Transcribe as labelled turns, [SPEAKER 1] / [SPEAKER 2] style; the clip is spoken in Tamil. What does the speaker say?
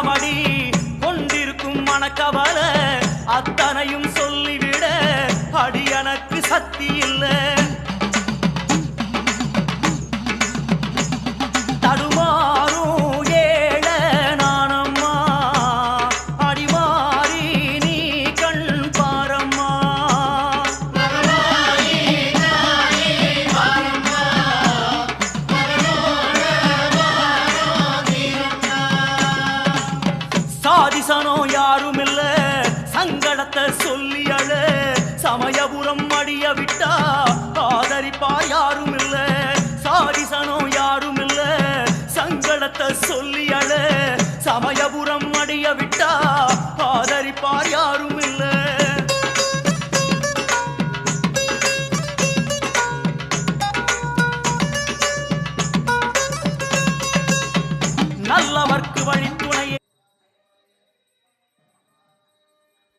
[SPEAKER 1] மடி கொண்டிருக்கும் மனக்கவல அத்தனையும் சொல்லிவிட அடி எனக்கு சக்தி இல்லை சாதிசனோ யாரும் இல்ல சங்கடத்தை சொல்லி அழ சமயபுரம் அடிய விட்டா ஆதரிப்பார் யாரும் இல்ல சாதிசனோ யாரும் இல்ல சங்கடத்தை சொல்லி அழ சமயபுரம் அடிய விட்டா ஆதரிப்பார் யாரும்